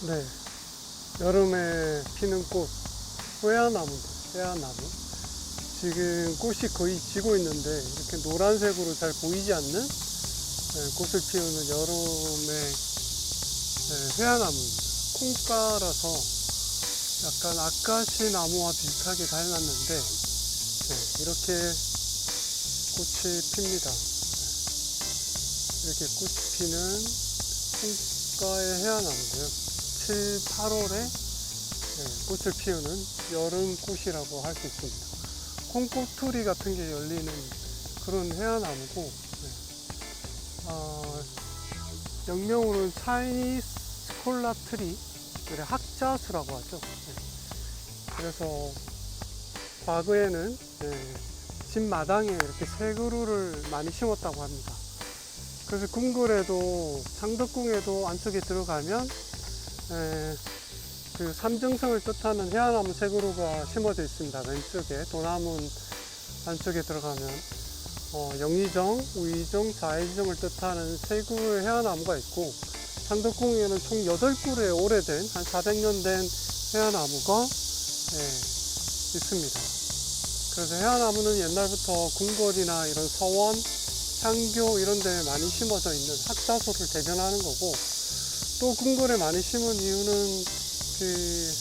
네, 여름에 피는 꽃, 호야나무입니다. 호야나무. 지금 꽃이 거의 지고 있는데 이렇게 노란색으로 잘 보이지 않는 꽃을 피우는 여름의 호야나무입니다. 콩가라서 약간 아카시 나무와 비슷하게 닮았는데 이렇게 꽃이 핍니다. 이렇게 꽃이 피는 콩가의 호야나무고요. 7, 8월에 꽃을 피우는 여름꽃이라고 할 수 있습니다. 콩꼬투리 같은 게 열리는 그런 호야나무고, 영명으로는 차이니스 스콜라 트리, 학자수라고 하죠. 그래서 과거에는 집 마당에 이렇게 새 그루를 많이 심었다고 합니다. 그래서 궁궐에도 창덕궁에도 안쪽에 들어가면 그 삼정성을 뜻하는 해안나무 새 그루가 심어져 있습니다. 왼쪽에 도남문 안쪽에 들어가면 영의정, 우의정, 좌의정을 뜻하는 새 그루의 해안나무가 있고, 창덕궁에는 총 8그루의 오래된 한 400년 된 해안나무가 있습니다. 그래서 해안나무는 옛날부터 궁궐이나 이런 서원, 창교 이런 데 많이 심어져 있는 학자소를 대변하는 거고, 또 궁궐에 많이 심은 이유는 그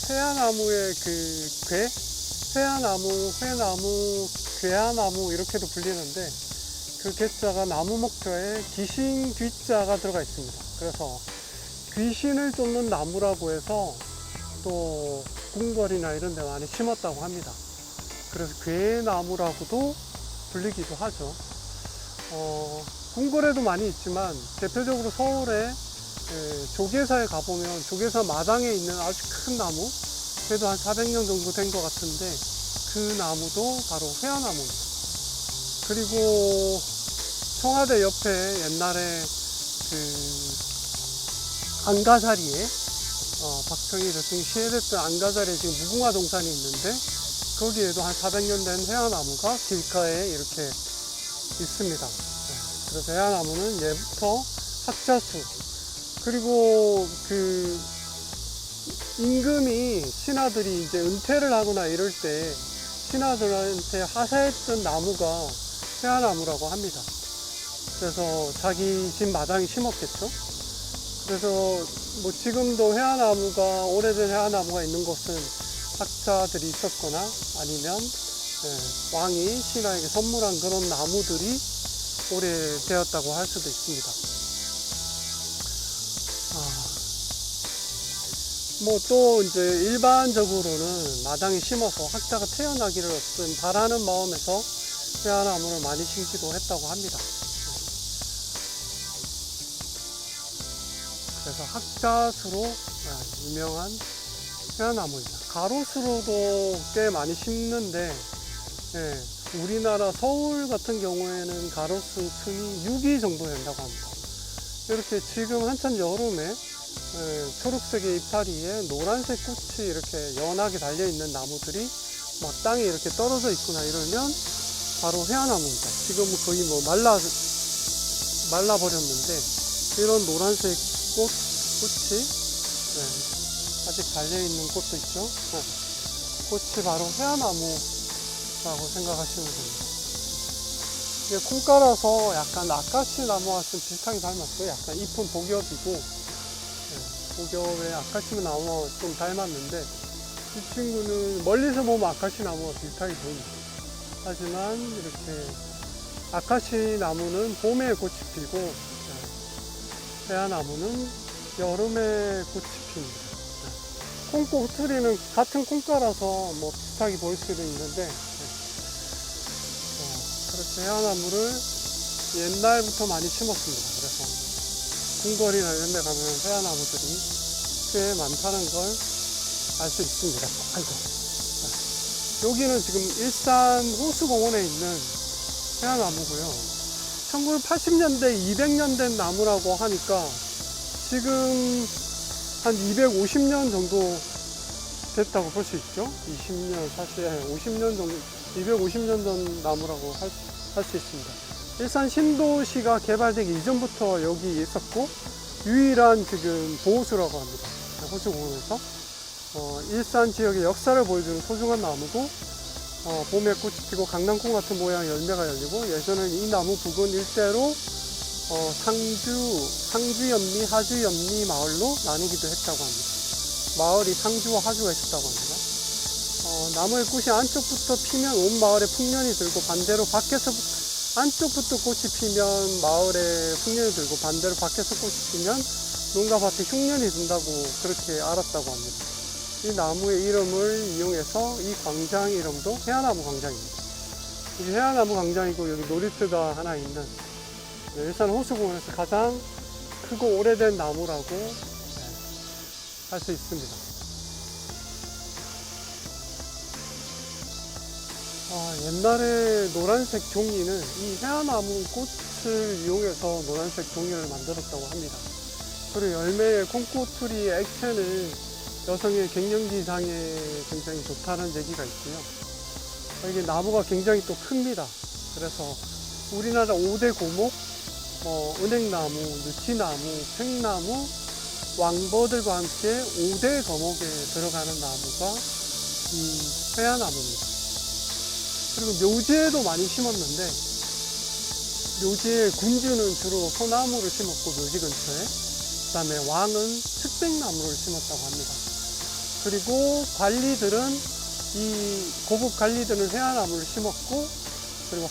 해안나무의 그 괴, 회나무, 괴화나무 이렇게도 불리는데, 그 괴자가 나무 목표에 귀신 귀자가 들어가 있습니다. 그래서 귀신을 쫓는 나무라고 해서 또 궁궐이나 이런 데 많이 심었다고 합니다. 그래서 괴나무라고도 불리기도 하죠. 궁궐에도 많이 있지만 대표적으로 서울에 조계사에 가보면 조계사 마당에 있는 아주 큰 나무, 그래도 한 400년 정도 된 것 같은데 그 나무도 바로 회화나무입니다. 그리고 청와대 옆에 옛날에 그 안가자리에 박정희 대통령이 시해됐던 안가자리에 지금 무궁화 동산이 있는데, 거기에도 한 400년 된 회화나무가 길가에 이렇게 있습니다. 그래서 회화나무는 예부터 학자수, 그리고 그 임금이 신하들이 이제 은퇴를 하거나 이럴 때 신하들한테 하사했던 나무가 회화나무라고 합니다. 그래서 자기 집 마당에 심었겠죠. 그래서 뭐 지금도 회화나무가, 오래된 회화나무가 있는 곳은 학자들이 있었거나 아니면 왕이 신하에게 선물한 그런 나무들이 오래되었다고 할 수도 있습니다. 뭐 또 이제 일반적으로는 마당에 심어서 학자가 태어나기를 어떤 바라는 마음에서 회화나무를 많이 심기도 했다고 합니다. 그래서 학자수로 유명한 회화나무입니다. 가로수로도 꽤 많이 심는데, 우리나라 서울 같은 경우에는 가로수 층이 6위 정도 된다고 합니다. 이렇게 지금 한참 여름에 초록색의 이파리에 노란색 꽃이 이렇게 연하게 달려있는 나무들이 막 땅에 이렇게 떨어져 있거나 이러면 바로 회화나무입니다. 지금은 거의 뭐 말라버렸는데, 이런 노란색 꽃이 아직 달려있는 꽃도 있죠. 꽃이 바로 회화나무라고 생각하시면 됩니다. 이게 콩가라서 약간 아카시 나무와 좀 비슷하게 닮았어요. 약간 잎은 복엽이고, 복엽에 아카시 나무와 좀 닮았는데, 이 친구는 멀리서 보면 아카시 나무와 비슷하게 보입니다. 하지만 이렇게 아카시 나무는 봄에 꽃이 피고 회화나무는 여름에 꽃이 핍니다. 콩꼬투리는 같은 콩가라서 뭐 비슷하게 보일 수도 있는데, 그렇게 회화나무를 옛날부터 많이 심었습니다. 그래서 궁궐이나 이런 데 가면 회화나무들이 꽤 많다는 걸 알 수 있습니다. 아이고. 여기는 지금 일산 호수공원에 있는 회화나무고요. 1980년대, 200년 된 나무라고 하니까 지금 한 250년 정도 됐다고 볼 수 있죠. 20년, 사실 50년 정도, 250년 전 나무라고 할 수 있습니다. 일산 신도시가 개발되기 이전부터 여기 있었고, 유일한 지금 보호수라고 합니다. 호수공원에서 일산 지역의 역사를 보여주는 소중한 나무고, 봄에 꽃이 피고 강낭콩 같은 모양의 열매가 열리고, 예전에는 이 나무 부근 일대로 상주연미, 하주연미 마을로 나누기도 했다고 합니다. 마을이 상주와 하주가 있었다고 합니다. 나무의 꽃이 안쪽부터 피면 온 마을에 풍년이 들고, 반대로 밖에서 안쪽부터 꽃이 피면 마을에 풍년이 들고, 반대로 밖에서 꽃이 피면 농가 밭에 흉년이 든다고 그렇게 알았다고 합니다. 이 나무의 이름을 이용해서 이 광장 이름도 해안나무 광장입니다. 여기 해안나무 광장이고, 여기 놀이터가 하나 있는 일산 호수공원에서 가장 크고 오래된 나무라고 할 수 있습니다. 옛날에 노란색 종이는 이 해안나무 꽃을 이용해서 노란색 종이를 만들었다고 합니다. 그리고 열매의 콩고투리의 액체는 여성의 갱년기상에 굉장히 좋다는 얘기가 있고요. 이게 나무가 굉장히 또 큽니다. 그래서 우리나라 5대 고목, 은행나무, 느티나무, 팽나무, 왕버들과 함께 5대 거목에 들어가는 나무가 이 해안나무입니다. 그리고 묘지에도 많이 심었는데, 묘지에 군주는 주로 소나무를 심었고, 묘지 근처에. 그 다음에 왕은 측백나무를 심었다고 합니다. 그리고 관리들은, 이 고급 관리들은 해안나무를 심었고, 그리고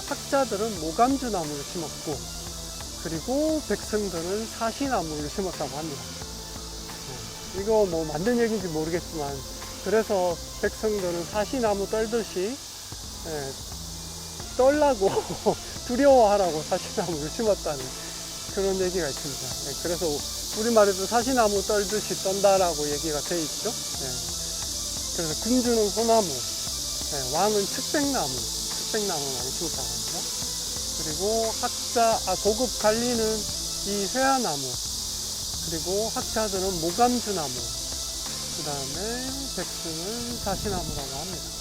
학자들은 모감주 나무를 심었고, 그리고 백성들은 사시나무를 심었다고 합니다. 이거 뭐 맞는 얘기인지 모르겠지만, 그래서 백성들은 사시나무 떨듯이 떨라고 두려워하라고 사시나무를 심었다는 그런 얘기가 있습니다. 그래서 우리말에도 사시나무 떨듯이 떤다라고 얘기가 돼 있죠. 그래서 군주는 소나무, 왕은 측백나무 많이 심었다고 합니다. 그리고 고급 관리는 이 회화나무, 그리고 학자들은 모감주나무, 그 다음에 백승은 사시나무라고 합니다.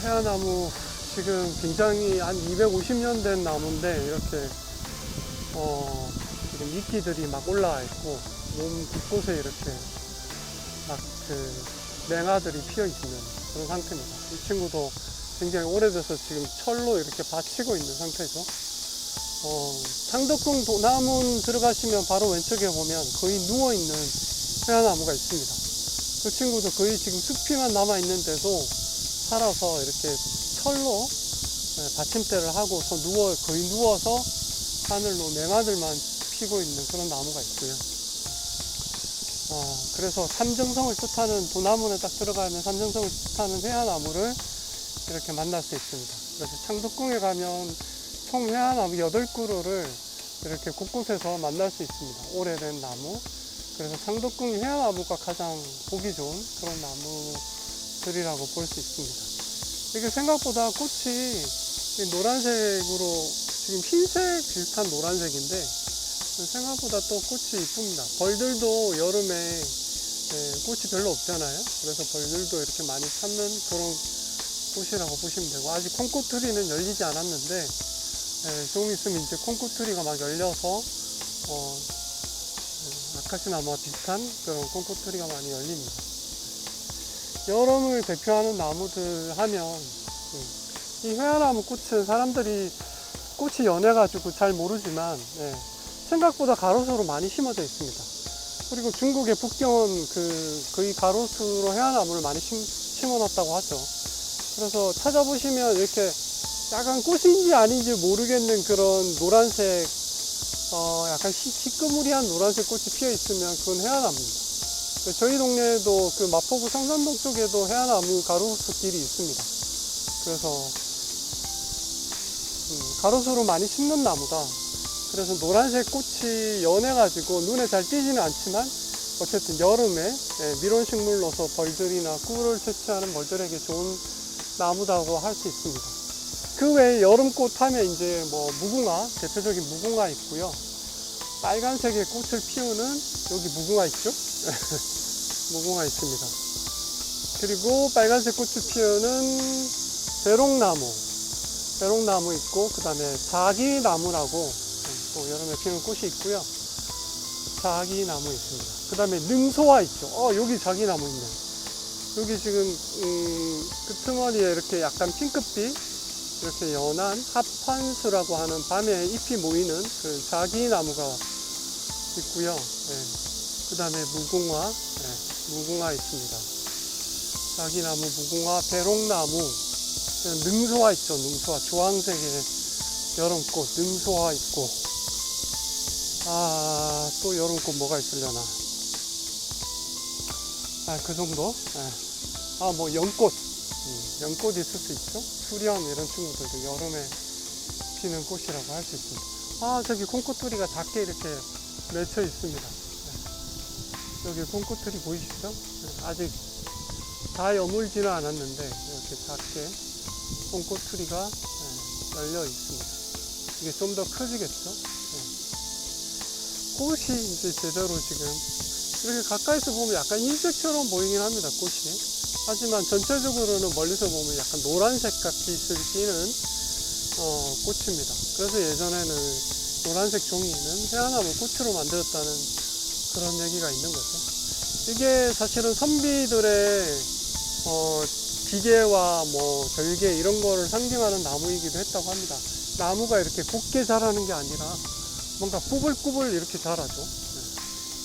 해화나무 지금 굉장히 한 250년 된 나무인데, 이렇게 지금 이끼들이 막 올라와 있고, 몸 곳곳에 이렇게 막 맹아들이 피어 있는 그런 상태입니다. 이 친구도 굉장히 오래돼서 지금 철로 이렇게 받치고 있는 상태죠. 창덕궁 도남문 들어가시면 바로 왼쪽에 보면 거의 누워있는 해화나무가 있습니다. 그 친구도 거의 지금 숲이만 남아있는데도 살아서 이렇게 철로 받침대를 하고서 거의 누워서 하늘로 맹아들만 피고 있는 그런 나무가 있고요. 그래서 삼정성을 뜻하는, 도남문에 딱 들어가면 삼정성을 뜻하는 해화나무를 이렇게 만날 수 있습니다. 그래서 창덕궁에 가면 총 해화나무 8그루를 이렇게 곳곳에서 만날 수 있습니다. 오래된 나무. 그래서 창덕궁 해화나무가 가장 보기 좋은 그런 나무들이라고 볼 수 있습니다. 이게 생각보다 꽃이 노란색으로, 지금 흰색 비슷한 노란색인데 생각보다 또 꽃이 이쁩니다. 벌들도 여름에 꽃이 별로 없잖아요. 그래서 벌들도 이렇게 많이 찾는 그런 꽃이라고 보시면 되고, 아직 콩꽃트리는 열리지 않았는데 조금 있으면 이제 콩꽃트리가 막 열려서 아카시나무와 비슷한 그런 콩꽃트리가 많이 열립니다. 여름을 대표하는 나무들 하면 이 회화나무 꽃은 사람들이 꽃이 연해가지고 잘 모르지만 생각보다 가로수로 많이 심어져 있습니다. 그리고 중국의 북경은 거의 가로수로 회화나무를 많이 심어놨다고 하죠. 그래서 찾아보시면 이렇게 약간 꽃인지 아닌지 모르겠는 그런 노란색, 약간 시꺼무리한 노란색 꽃이 피어 있으면 그건 해화나무입니다. 저희 동네에도 그 마포구 성산동 쪽에도 해화나무 가로수 길이 있습니다. 그래서 가로수로 많이 심는 나무다. 그래서 노란색 꽃이 연해가지고 눈에 잘 띄지는 않지만 어쨌든 여름에 밀원식물로서 벌들이나 꿀을 채취하는 벌들에게 좋은 나무다고 할 수 있습니다. 그 외에 여름꽃 하면 이제 무궁화, 대표적인 무궁화 있고요. 빨간색의 꽃을 피우는 여기 무궁화 있죠? 무궁화 있습니다. 그리고 빨간색 꽃을 피우는 배롱나무 있고, 그 다음에 자기나무라고 또 여름에 피는 꽃이 있고요. 자기나무 있습니다. 그 다음에 능소화 있죠. 여기 자기나무 있네. 여기 지금 끄트머리에 이렇게 약간 핑크빛 이렇게 연한 합판수라고 하는 밤에 잎이 모이는 그 자기나무가 있고요. 그 다음에 무궁화, 무궁화 있습니다. 자기나무, 무궁화, 배롱나무, 능소화 있죠. 능소화, 주황색의 여름꽃, 능소화 있고, 또 여름꽃 뭐가 있으려나. 그 정도. 뭐 연꽃, 연꽃 있을 수 있죠. 수련 이런 친구들도 여름에 피는 꽃이라고 할 수 있습니다. 저기 콩꽃두리가 작게 이렇게 맺혀 있습니다. 여기 콩꽃두리 보이시죠? 아직 다 여물지는 않았는데 이렇게 작게 콩꽃두리가 열려 있습니다. 이게 좀 더 커지겠죠? 꽃이 이제 제대로 지금 이렇게 가까이서 보면 약간 흰색처럼 보이긴 합니다. 꽃이. 하지만 전체적으로는 멀리서 보면 약간 노란색 빛을 띠는 꽃입니다. 그래서 예전에는 노란색 종이는 해안나무 꽃으로 만들었다는 그런 얘기가 있는 거죠. 이게 사실은 선비들의 기계와 뭐 별개 이런 거를 상징하는 나무이기도 했다고 합니다. 나무가 이렇게 곱게 자라는 게 아니라 뭔가 꾸불꾸불 이렇게 자라죠.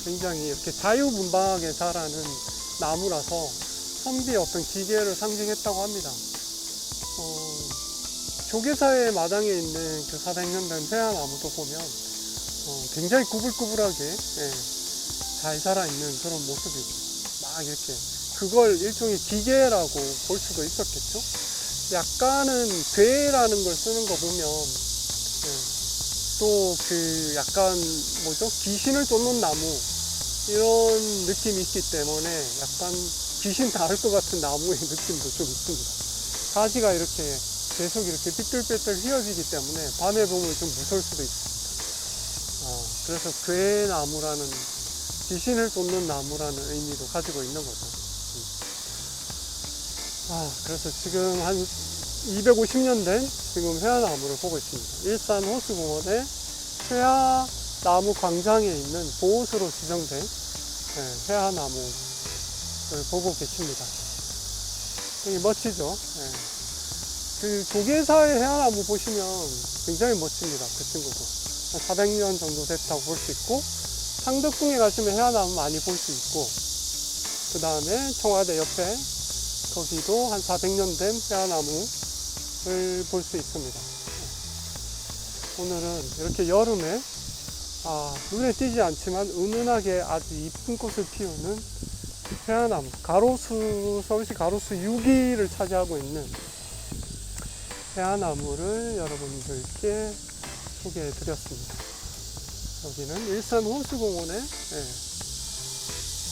굉장히 이렇게 자유분방하게 자라는 나무라서 선비의 어떤 기계를 상징했다고 합니다. 조계사의 마당에 있는 그 400년 된 회화나무도 보면 굉장히 꾸불꾸불하게 잘 자라있는 그런 모습이고 막 이렇게 그걸 일종의 기계라고 볼 수도 있었겠죠. 약간은 괴라는 걸 쓰는 거 보면 또 그 약간 뭐죠? 귀신을 쫓는 나무 이런 느낌이 있기 때문에 약간 귀신 닿을 것 같은 나무의 느낌도 좀 있습니다. 가지가 이렇게 계속 이렇게 삐뚤빼뚤 휘어지기 때문에 밤에 보면 좀 무서울 수도 있습니다. 그래서 괴나무라는 귀신을 쫓는 나무라는 의미도 가지고 있는 거죠. 그래서 지금 한 250년 된 지금 회화나무를 보고 있습니다. 일산 호수공원의 회화나무 광장에 있는 보호수로 지정된 회화나무를 보고 계십니다. 되게 멋지죠? 그 조계사의 회화나무 보시면 굉장히 멋집니다. 그 친구도. 400년 정도 됐다고 볼 수 있고, 상덕궁에 가시면 회화나무 많이 볼 수 있고, 그 다음에 청와대 옆에 거기도 한 400년 된 회화나무를 볼 수 있습니다. 오늘은 이렇게 여름에 눈에 띄지 않지만 은은하게 아주 이쁜 꽃을 피우는 회화나무, 가로수, 서울시 가로수 6위를 차지하고 있는 회화나무를 여러분들께 소개해 드렸습니다. 여기는 일산 호수공원의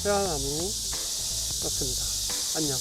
회화나무였습니다. 안녕.